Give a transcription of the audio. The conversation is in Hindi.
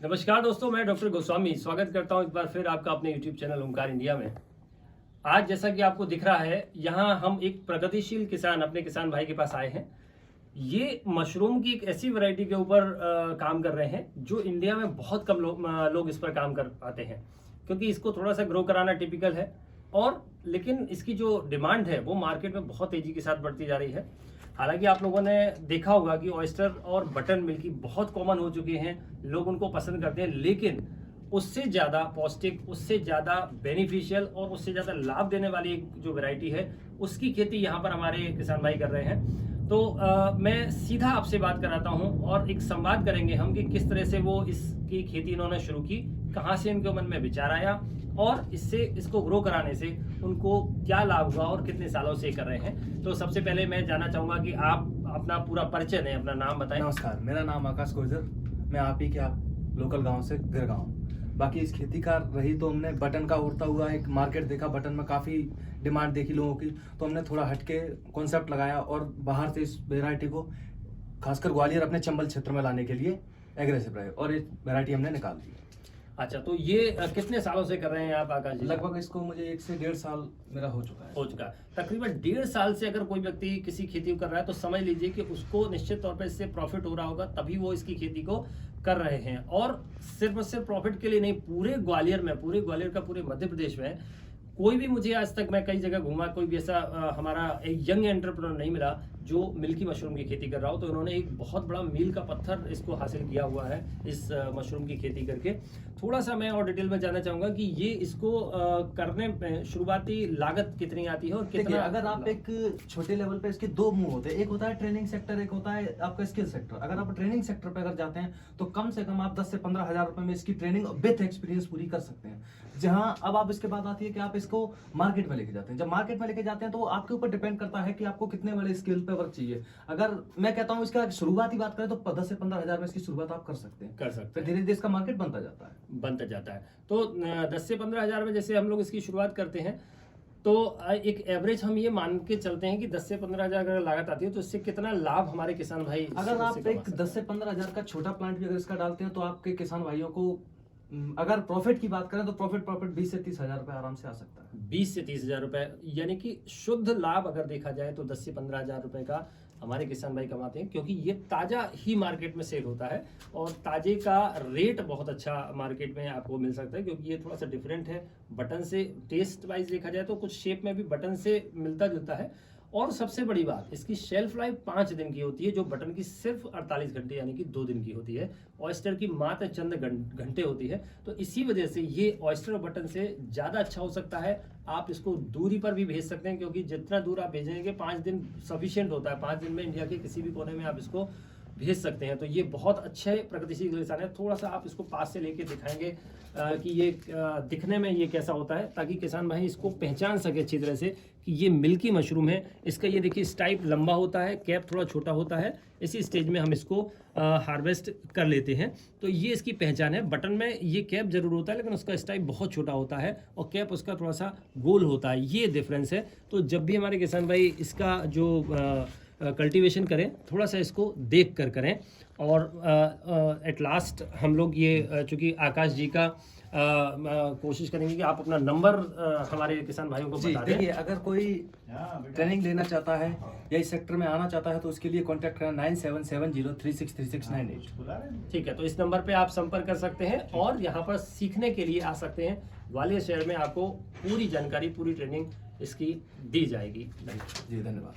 नमस्कार दोस्तों, मैं डॉक्टर गोस्वामी स्वागत करता हूं एक बार फिर आपका अपने YouTube चैनल ओमकार इंडिया में। आज जैसा कि आपको दिख रहा है, यहां हम एक प्रगतिशील किसान अपने किसान भाई के पास आए हैं। ये मशरूम की एक ऐसी वैरायटी के ऊपर काम कर रहे हैं जो इंडिया में बहुत कम लोग इस पर काम कर पाते हैं, क्योंकि इसको थोड़ा सा ग्रो कराना टिपिकल है और लेकिन इसकी जो डिमांड है वो मार्केट में बहुत तेजी के साथ बढ़ती जा रही है। हालांकि आप लोगों ने देखा होगा कि ऑयस्टर और बटन मिल्की बहुत कॉमन हो चुके हैं, लोग उनको पसंद करते हैं, लेकिन उससे ज़्यादा पौष्टिक, उससे ज़्यादा बेनिफिशियल और उससे ज़्यादा लाभ देने वाली एक जो वैरायटी है उसकी खेती यहाँ पर हमारे किसान भाई कर रहे हैं। तो मैं सीधा आपसे बात कराता हूँ और एक संवाद करेंगे हम कि किस तरह से वो इसकी खेती इन्होंने शुरू की, कहाँ से इनके मन में विचार आया और इसको ग्रो कराने से उनको क्या लाभ हुआ और कितने सालों से कर रहे हैं। तो सबसे पहले मैं जानना चाहूँगा कि आप अपना पूरा परिचय दें, अपना नाम बताएं। नमस्कार, मेरा नाम आकाश गुर्जर, मैं आप ही के लोकल गांव से गिरगांव। बाकी इस खेती का रही तो हमने बटन का उड़ता हुआ एक मार्केट देखा, बटन में काफ़ी डिमांड देखी लोगों की, तो हमने थोड़ा हटके कॉन्सेप्ट लगाया और बाहर से इस वेराइटी को खासकर ग्वालियर अपने चंबल क्षेत्र में लाने के लिए एग्रेसिव रहे और ये वेराइटी हमने निकाल दी। अच्छा, तो ये कितने सालों से कर रहे हैं आप आकाश जी? लगभग इसको मुझे 1 से 1.5 साल मेरा हो चुका है। तकरीबन 1.5 साल से अगर कोई व्यक्ति किसी खेती को कर रहा है तो समझ लीजिए कि उसको निश्चित तौर पर इससे प्रॉफिट हो रहा होगा, तभी वो इसकी खेती को कर रहे हैं। और सिर्फ प्रॉफिट के लिए नहीं, पूरे ग्वालियर का पूरे मध्य प्रदेश में कोई भी, मुझे आज तक मैं कई जगह घूमा, कोई भी ऐसा हमारा एक यंग एंटरप्रेन्योर नहीं मिला जो मिल्की मशरूम की खेती कर रहा हो। तो इन्होंने एक बहुत बड़ा मील का पत्थर इसको हासिल किया हुआ है इस मशरूम की खेती करके। थोड़ा सा मैं और डिटेल में जानना चाहूंगा कि ये इसको करने में शुरुआती लागत कितनी आती है और कितना। अगर आप एक छोटे लेवल पे, इसके 2 मुंह होते हैं, एक होता है ट्रेनिंग सेक्टर, एक होता है आपका स्किल सेक्टर। अगर आप ट्रेनिंग सेक्टर पे अगर जाते हैं तो कम से कम आप 10 से 15 हजार रुपए में इसकी ट्रेनिंग विथ एक्सपीरियंस पूरी कर सकते हैं। जहां अब आप इसके बाद आती है कि आप इसको मार्केट में लेके जाते हैं। जब मार्केट में लेके जाते हैं तो वो आपके ऊपर डिपेंड करता है कि आपको कितने बड़े स्केल पे वर्क चाहिए। अगर मैं कहता हूँ इसका शुरुआती बात करें तो 10 से 15 हजार में इसकी शुरुआत आप कर सकते हैं। फिर धीरे धीरे इसका मार्केट बनता जाता है। तो 10 से 15 हजार में जैसे हम लोग इसकी शुरुआत करते हैं तो एक एवरेज हम ये मान के चलते हैं कि 10 से 15 हजार अगर लागत आती है तो इससे कितना लाभ हमारे किसान भाई। अगर आप एक 10 से 15 हजार का छोटा प्लांट भी अगर इसका डालते हैं तो आपके किसान भाइयों को, अगर प्रॉफिट की बात करें तो प्रॉफिट 20 से 30 हजार रुपए आराम से आ सकता है। 20 से 30 हजार रुपए, यानी कि शुद्ध लाभ अगर देखा जाए तो 10 से 15 हजार रुपए का हमारे किसान भाई कमाते हैं, क्योंकि ये ताज़ा ही मार्केट में सेल होता है और ताजे का रेट बहुत अच्छा मार्केट में आपको मिल सकता है, क्योंकि ये थोड़ा सा डिफरेंट है बटन से। टेस्ट वाइज देखा जाए तो कुछ शेप में भी बटन से मिलता जुलता है। और सबसे बड़ी बात, इसकी शेल्फ लाइफ 5 दिन की होती है, जो बटन की सिर्फ 48 घंटे यानी कि 2 दिन की होती है। ऑयस्टर की मात्र चंद घंटे होती है। तो इसी वजह से ये ऑयस्टर और बटन से ज़्यादा अच्छा हो सकता है। आप इसको दूरी पर भी भेज सकते हैं, क्योंकि जितना दूर आप भेजेंगे 5 दिन सफिशिएंट होता है। 5 दिन में इंडिया के किसी भी कोने में आप इसको भेज सकते हैं। तो ये बहुत अच्छे प्रगतिशील किसान है। थोड़ा सा आप इसको पास से लेके दिखाएंगे कि ये दिखने में ये कैसा होता है, ताकि किसान भाई इसको पहचान सके अच्छी तरह से कि ये मिल्की मशरूम है। इसका ये देखिए स्टाइप लंबा होता है, कैप थोड़ा छोटा होता है। इसी स्टेज में हम इसको हार्वेस्ट कर लेते हैं। तो ये इसकी पहचान है। बटन में ये कैप जरूर होता है, लेकिन उसका स्टाइप बहुत छोटा होता है और कैप उसका थोड़ा सा गोल होता है, ये डिफरेंस है। तो जब भी हमारे किसान भाई इसका जो कल्टीवेशन करें, थोड़ा सा इसको देख कर करें। और एट लास्ट हम लोग ये चूँकि आकाश जी का कोशिश करेंगे कि आप अपना नंबर हमारे किसान भाइयों को बता दें। देखिए, अगर कोई ट्रेनिंग लेना चाहता है या इस सेक्टर में आना चाहता है तो उसके लिए कॉन्टैक्ट करें 9770363698। ठीक है, तो इस नंबर पे आप संपर्क कर सकते हैं और यहाँ पर सीखने के लिए आ सकते हैं। ग्वालियर शहर में आपको पूरी जानकारी, पूरी ट्रेनिंग इसकी दी जाएगी। जी, धन्यवाद।